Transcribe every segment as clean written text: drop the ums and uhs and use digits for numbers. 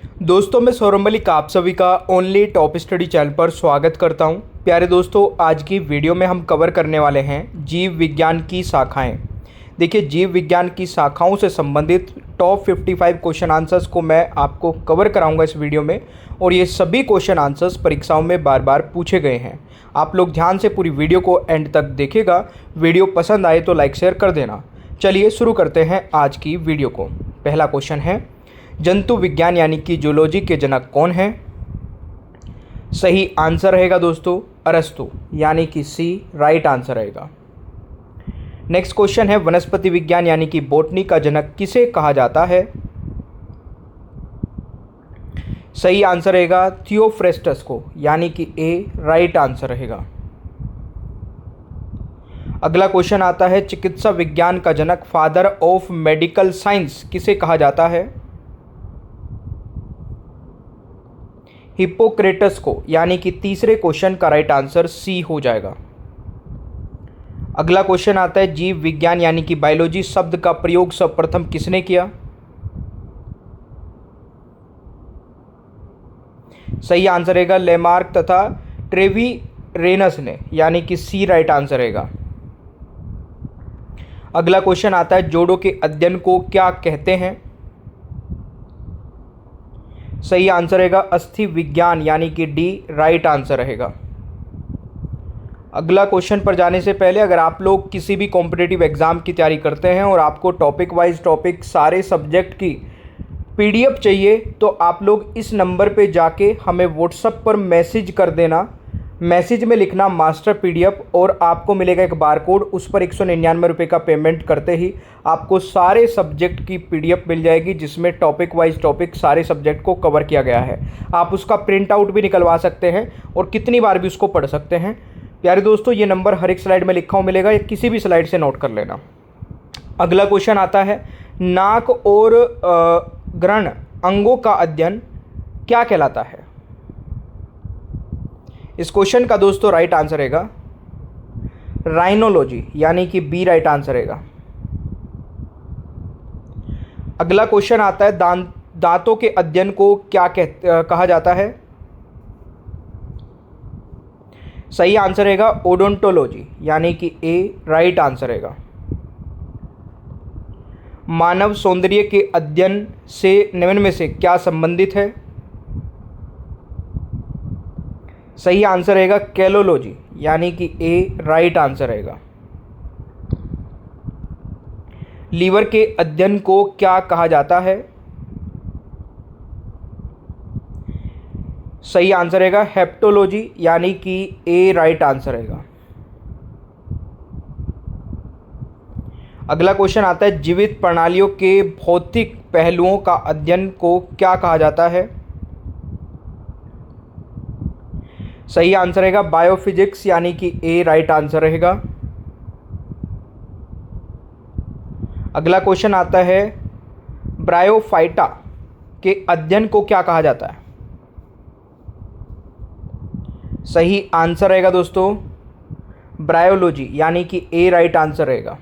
दोस्तों, मैं सौरभ मलिक आप सभी का ओनली टॉप स्टडी चैनल पर स्वागत करता हूं। प्यारे दोस्तों, आज की वीडियो में हम कवर करने वाले हैं जीव विज्ञान की शाखाएं। देखिए, जीव विज्ञान की शाखाओं से संबंधित टॉप 55 क्वेश्चन आंसर्स को मैं आपको कवर कराऊंगा इस वीडियो में। और ये सभी क्वेश्चन आंसर्स परीक्षाओं में बार बार पूछे गए हैं। आप लोग ध्यान से पूरी वीडियो को एंड तक देखिएगा। वीडियो पसंद आए तो लाइक शेयर कर देना। चलिए शुरू करते हैं आज की वीडियो को। पहला क्वेश्चन है, जंतु विज्ञान यानी कि जूलॉजी के जनक कौन है? सही आंसर रहेगा दोस्तों अरस्तु, यानी कि सी राइट आंसर रहेगा। नेक्स्ट क्वेश्चन है, वनस्पति विज्ञान यानी कि बॉटनी का जनक किसे कहा जाता है? सही आंसर रहेगा थियोफ्रेस्टस को, यानी कि ए राइट आंसर रहेगा। अगला क्वेश्चन आता है, चिकित्सा विज्ञान का जनक फादर ऑफ मेडिकल साइंस किसे कहा जाता है? हिप्पोक्रेटस को, यानी कि तीसरे क्वेश्चन का राइट आंसर सी हो जाएगा। अगला क्वेश्चन आता है, जीव विज्ञान यानी कि बायोलॉजी शब्द का प्रयोग सर्वप्रथम किसने किया? सही आंसर रहेगा लेमार्क तथा ट्रेविरेनस ने, यानी कि सी राइट आंसर रहेगा। अगला क्वेश्चन आता है, जोड़ों के अध्ययन को क्या कहते हैं? सही आंसर रहेगा अस्थि विज्ञान, यानी कि डी राइट आंसर रहेगा। अगला क्वेश्चन पर जाने से पहले, अगर आप लोग किसी भी कॉम्पिटिटिव एग्जाम की तैयारी करते हैं और आपको टॉपिक वाइज टॉपिक सारे सब्जेक्ट की पीडीएफ चाहिए, तो आप लोग इस नंबर पे जाके हमें व्हाट्सएप पर मैसेज कर देना। मैसेज में लिखना मास्टर पीडीएफ, और आपको मिलेगा एक बारकोड। उस पर 199 रुपये का पेमेंट करते ही आपको सारे सब्जेक्ट की पीडीएफ मिल जाएगी, जिसमें टॉपिक वाइज टॉपिक सारे सब्जेक्ट को कवर किया गया है। आप उसका प्रिंट आउट भी निकलवा सकते हैं और कितनी बार भी उसको पढ़ सकते हैं। प्यारे दोस्तों, ये नंबर हर एक स्लाइड में लिखा हुआ मिलेगा, या किसी भी स्लाइड से नोट कर लेना। अगला क्वेश्चन आता है, नाक और ग्रहण अंगों का अध्ययन क्या कहलाता है? इस क्वेश्चन का दोस्तों राइट आंसर रहेगा राइनोलॉजी, यानी कि बी राइट आंसर रहेगा। अगला क्वेश्चन आता है, दांतों के अध्ययन को क्या कहा जाता है? सही आंसर रहेगा ओडोंटोलॉजी, यानी कि ए राइट आंसर रहेगा। मानव सौंदर्य के अध्ययन से निम्न में से क्या संबंधित है? सही आंसर रहेगा कैलोलॉजी, यानी कि ए राइट आंसर रहेगा। लीवर के अध्ययन को क्या कहा जाता है? सही आंसर रहेगा हेप्टोलॉजी, यानी कि ए राइट आंसर रहेगा। अगला क्वेश्चन आता है, जीवित प्रणालियों के भौतिक पहलुओं का अध्ययन को क्या कहा जाता है? सही आंसर रहेगा बायोफिजिक्स, यानी कि ए राइट आंसर रहेगा। अगला क्वेश्चन आता है, ब्रायोफाइटा के अध्ययन को क्या कहा जाता है? सही आंसर रहेगा दोस्तों ब्रायोलॉजी, यानी कि ए राइट आंसर रहेगा।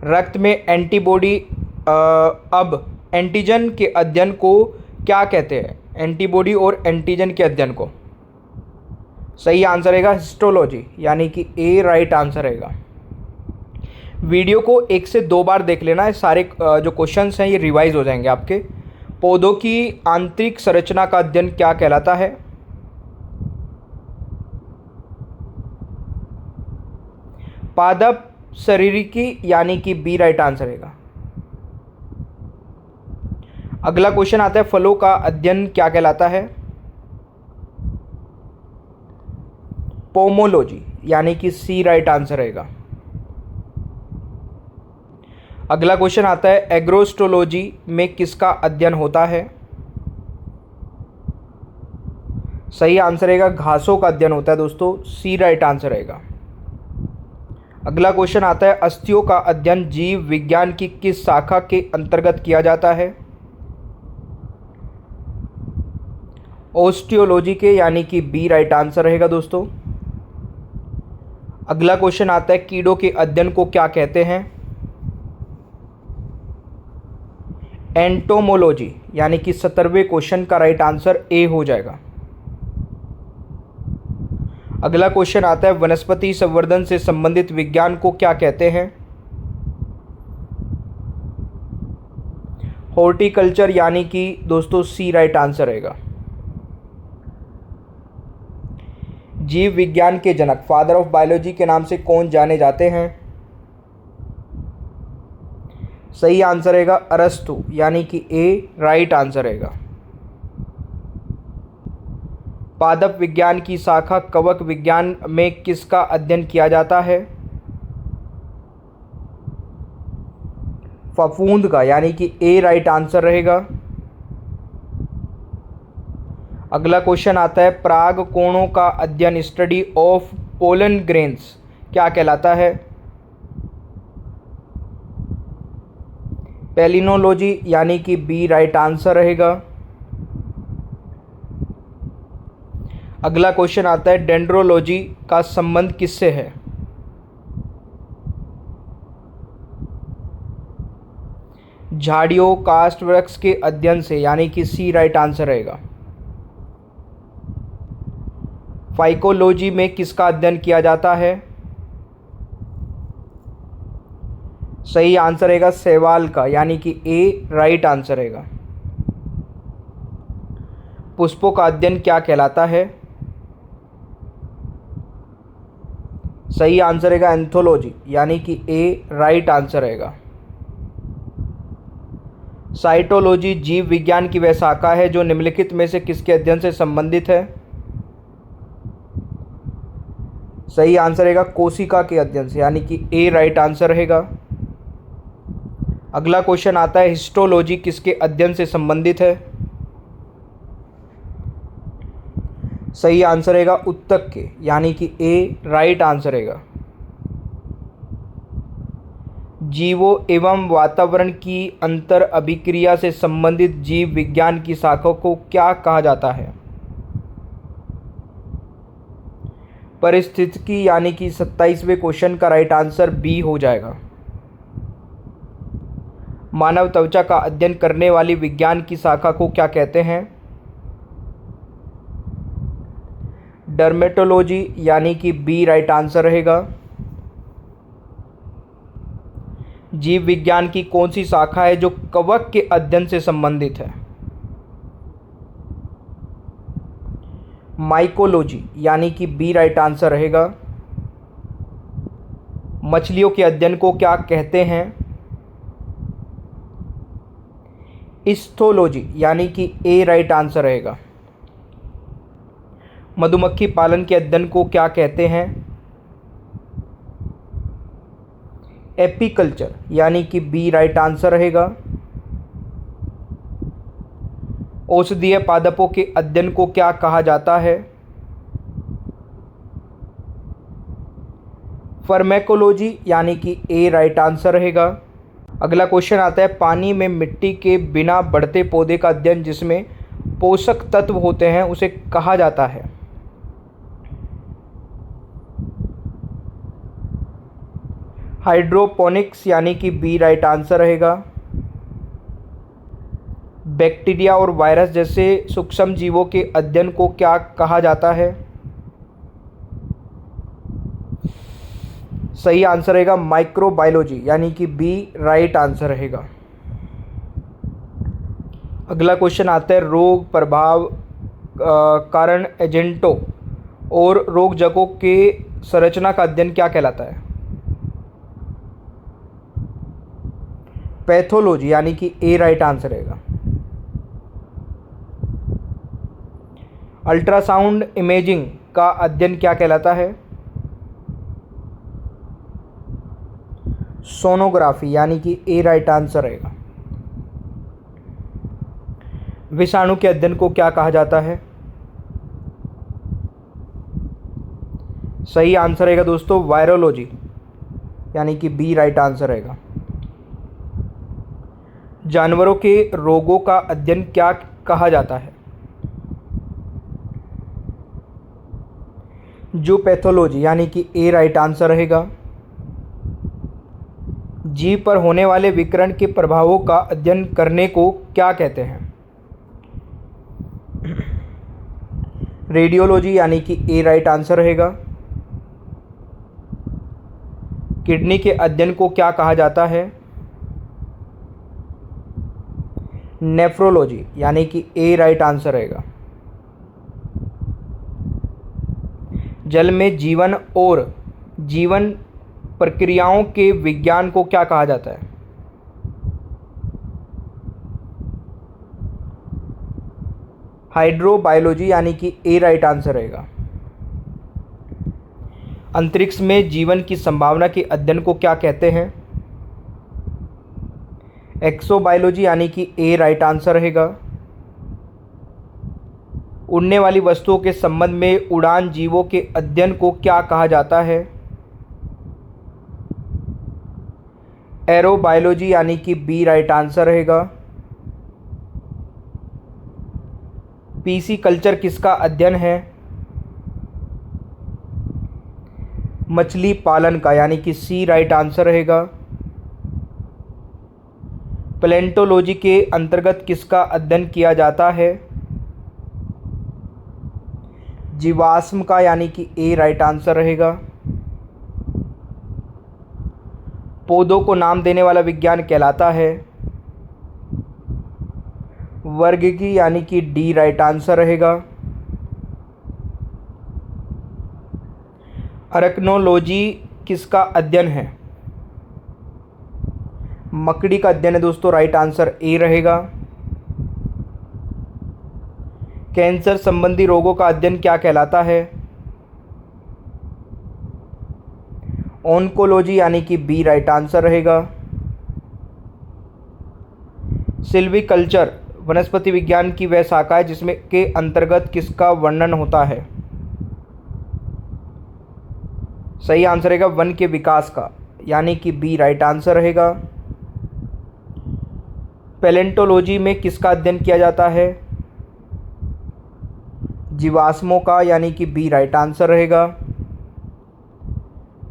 रक्त में एंटीबॉडी अब एंटीजन के अध्ययन को क्या कहते हैं? एंटीबॉडी और एंटीजन के अध्ययन को। सही आंसर रहेगा हिस्टोलॉजी, यानी कि ए राइट आंसर रहेगा। वीडियो को 1 से 2 बार देख लेना है, सारे जो क्वेश्चंस हैं ये रिवाइज हो जाएंगे आपके। पौधों की आंतरिक संरचना का अध्ययन क्या कहलाता है? पादप शरीरिकी, यानी कि बी राइट आंसर रहेगा। अगला क्वेश्चन आता है, फलों का अध्ययन क्या कहलाता है? पोमोलॉजी, यानी कि सी राइट आंसर रहेगा। अगला क्वेश्चन आता है, एग्रोस्टोलॉजी में किसका अध्ययन होता है? सही आंसर रहेगा घासों का अध्ययन होता है दोस्तों, सी राइट आंसर रहेगा। अगला क्वेश्चन आता है, अस्थियों का अध्ययन जीव विज्ञान की किस शाखा के अंतर्गत किया जाता है? ओस्टियोलॉजी के, यानी कि बी राइट आंसर रहेगा दोस्तों। अगला क्वेश्चन आता है, कीड़ों के अध्ययन को क्या कहते हैं? एंटोमोलॉजी यानी कि 17वें क्वेश्चन का राइट आंसर ए हो जाएगा। अगला क्वेश्चन आता है वनस्पति संवर्धन से संबंधित विज्ञान को क्या कहते हैं? हॉर्टिकल्चर यानी कि दोस्तों सी राइट आंसर रहेगा। जीव विज्ञान के जनक फादर ऑफ बायोलॉजी के नाम से कौन जाने जाते हैं? सही आंसर रहेगा अरस्तु यानी कि ए राइट आंसर रहेगा। पादप विज्ञान की शाखा कवक विज्ञान में किसका अध्ययन किया जाता है? फफूंद का यानी कि ए राइट आंसर रहेगा। अगला क्वेश्चन आता है पराग कोणों का अध्ययन स्टडी ऑफ पोलन ग्रेन्स क्या कहलाता है? पेलिनोलॉजी यानी कि बी राइट आंसर रहेगा। अगला क्वेश्चन आता है डेंड्रोलॉजी का संबंध किससे है? झाड़ियों काष्ठ वृक्ष के अध्ययन से यानी कि सी राइट आंसर रहेगा। फाइकोलॉजी में किसका अध्ययन किया जाता है? सही आंसर रहेगा शैवाल का यानी कि ए राइट आंसर रहेगा। पुष्पों का अध्ययन क्या कहलाता है? सही आंसर रहेगा एंथोलॉजी यानी कि ए राइट आंसर रहेगा। साइटोलॉजी जीव विज्ञान की वह शाखा है जो निम्नलिखित में से किसके अध्ययन से संबंधित है? सही आंसर रहेगा कोशिका के अध्ययन से यानी कि ए राइट आंसर रहेगा। अगला क्वेश्चन आता है हिस्टोलॉजी किसके अध्ययन से संबंधित है? सही आंसर रहेगा उत्तक के यानी कि ए राइट आंसर रहेगा। जीवों एवं वातावरण की अंतर अभिक्रिया से संबंधित जीव विज्ञान की शाखा को क्या कहा जाता है? परिस्थितिकी यानी कि 27वें क्वेश्चन का राइट आंसर बी हो जाएगा। मानव त्वचा का अध्ययन करने वाली विज्ञान की शाखा को क्या कहते हैं? डर्मेटोलॉजी यानी कि बी राइट आंसर रहेगा। जीव विज्ञान की कौन सी शाखा है जो कवक के अध्ययन से संबंधित है? माइकोलॉजी यानी कि बी राइट आंसर रहेगा। मछलियों के अध्ययन को क्या कहते हैं? इस्थोलॉजी यानी कि ए राइट आंसर रहेगा। मधुमक्खी पालन के अध्ययन को क्या कहते हैं? एपीकल्चर यानी कि बी राइट आंसर रहेगा। औषधीय पादपों के अध्ययन को क्या कहा जाता है? फार्मेकोलॉजी यानी कि ए राइट आंसर रहेगा। अगला क्वेश्चन आता है पानी में मिट्टी के बिना बढ़ते पौधे का अध्ययन जिसमें पोषक तत्व होते हैं उसे कहा जाता है? हाइड्रोपोनिक्स यानी कि बी राइट आंसर रहेगा। बैक्टीरिया और वायरस जैसे सूक्ष्म जीवों के अध्ययन को क्या कहा जाता है? सही आंसर रहेगा माइक्रोबायोलॉजी यानी कि बी राइट आंसर रहेगा। अगला क्वेश्चन आता है रोग प्रभाव कारण एजेंटों और रोग जगहों के संरचना का अध्ययन क्या कहलाता है? पैथोलॉजी यानी कि ए राइट आंसर रहेगा। अल्ट्रासाउंड इमेजिंग का अध्ययन क्या कहलाता है? सोनोग्राफी यानी कि ए राइट आंसर रहेगा। विषाणु के अध्ययन को क्या कहा जाता है? सही आंसर रहेगा दोस्तों वायरोलॉजी यानी कि बी राइट आंसर रहेगा। जानवरों के रोगों का अध्ययन क्या कहा जाता है? जूपैथोलॉजी यानी कि ए राइट आंसर रहेगा। जीव पर होने वाले विकिरण के प्रभावों का अध्ययन करने को क्या कहते हैं? रेडियोलॉजी, यानी कि ए राइट आंसर रहेगा। किडनी के अध्ययन को क्या कहा जाता है? नेफ्रोलॉजी, यानी कि ए राइट आंसर रहेगा। जल में जीवन और जीवन प्रक्रियाओं के विज्ञान को क्या कहा जाता है? हाइड्रोबायोलॉजी, यानी कि ए राइट आंसर रहेगा। अंतरिक्ष में जीवन की संभावना के अध्ययन को क्या कहते हैं? एक्सोबायोलॉजी, यानी कि ए राइट आंसर रहेगा। उड़ने वाली वस्तुओं के संबंध में उड़ान जीवों के अध्ययन को क्या कहा जाता है? एरोबायोलॉजी, यानी कि बी राइट आंसर रहेगा। पीसी कल्चर किसका अध्ययन है? मछली पालन का, यानी कि सी राइट आंसर रहेगा। पैलेंटोलॉजी के अंतर्गत किसका अध्ययन किया जाता है? जीवाश्म का, यानी कि ए राइट आंसर रहेगा। पौधों को नाम देने वाला विज्ञान कहलाता है? वर्गिकी, यानी कि डी राइट आंसर रहेगा। अरकनोलॉजी किसका अध्ययन है? मकड़ी का अध्ययन है दोस्तों, राइट आंसर ए रहेगा। कैंसर संबंधी रोगों का अध्ययन क्या कहलाता है? ऑन्कोलॉजी, यानी कि बी राइट आंसर रहेगा। सिल्वीकल्चर वनस्पति विज्ञान की वह शाखा है जिसमें के अंतर्गत किसका वर्णन होता है? सही आंसर रहेगा वन के विकास का, यानी कि बी राइट आंसर रहेगा। पैलेंटोलॉजी में किसका अध्ययन किया जाता है? जीवाश्मों का, यानी कि बी राइट आंसर रहेगा।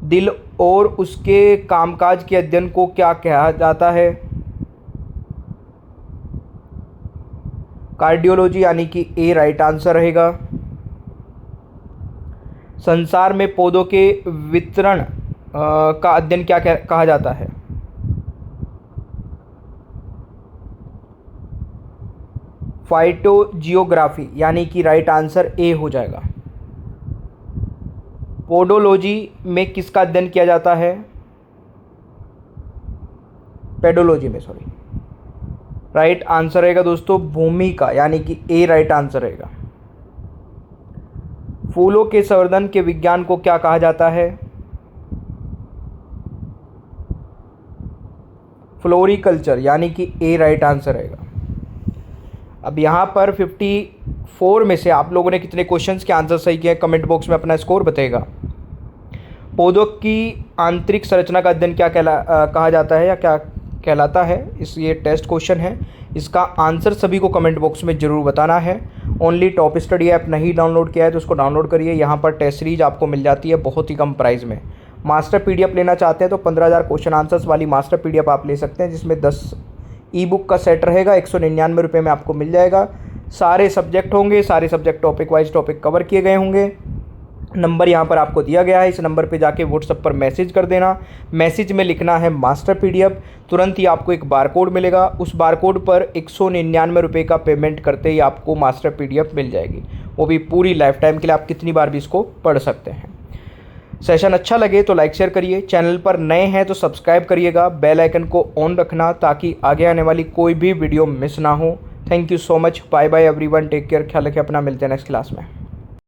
दिल और उसके कामकाज के अध्ययन को क्या कहा जाता है? कार्डियोलॉजी, यानी कि ए राइट आंसर रहेगा। संसार में पौधों के वितरण का अध्ययन क्या कहा जाता है? फाइटोजियोग्राफी, यानी कि राइट आंसर ए हो जाएगा। पोडोलॉजी में किसका अध्ययन किया जाता है? पेडोलॉजी में, सॉरी। राइट आंसर रहेगा दोस्तों भूमि का, यानी कि ए राइट आंसर रहेगा। फूलों के संवर्धन के विज्ञान को क्या कहा जाता है? फ्लोरिकल्चर, यानी कि ए राइट आंसर रहेगा। अब यहाँ पर 54 में से आप लोगों ने कितने क्वेश्चंस के आंसर सही किए कमेंट बॉक्स में अपना स्कोर बताएगा। पौधों की आंतरिक संरचना का अध्ययन क्या कहा जाता है या क्या कहलाता है? ये टेस्ट क्वेश्चन है, इसका आंसर सभी को कमेंट बॉक्स में ज़रूर बताना है। ओनली टॉप स्टडी ऐप नहीं डाउनलोड किया है तो उसको डाउनलोड करिए। यहाँ पर टेस्ट सीरीज आपको मिल जाती है बहुत ही कम प्राइस में। मास्टर पीडीएफ लेना चाहते हैं तो 15,000 क्वेश्चन आंसर्स वाली मास्टर पीडीएफ आप ले सकते हैं, जिसमें 10 ई बुक का सेट रहेगा। 199 रुपये में आपको मिल जाएगा। सारे सब्जेक्ट होंगे, सारे subject topic wise topic cover किए गए होंगे। नंबर यहाँ पर आपको दिया गया है, इस नंबर पे जाके व्हाट्सएप पर मैसेज कर देना। मैसेज में लिखना है मास्टर पीडीएफ। तुरंत ही आपको एक बारकोड मिलेगा, उस बारकोड पर 199 रुपये का पेमेंट करते ही आपको मास्टर पीडीएफ मिल जाएगी, वो भी पूरी लाइफ टाइम के लिए। आप कितनी बार भी इसको पढ़ सकते हैं। सेशन अच्छा लगे तो लाइक शेयर करिए। चैनल पर नए हैं तो सब्सक्राइब करिएगा। बेल आइकन को ऑन रखना ताकि आगे आने वाली कोई भी वीडियो मिस ना हो। Thank you so much. Bye bye everyone, take care, ख्याल रखिए अपना। मिलते हैं नेक्स्ट क्लास में।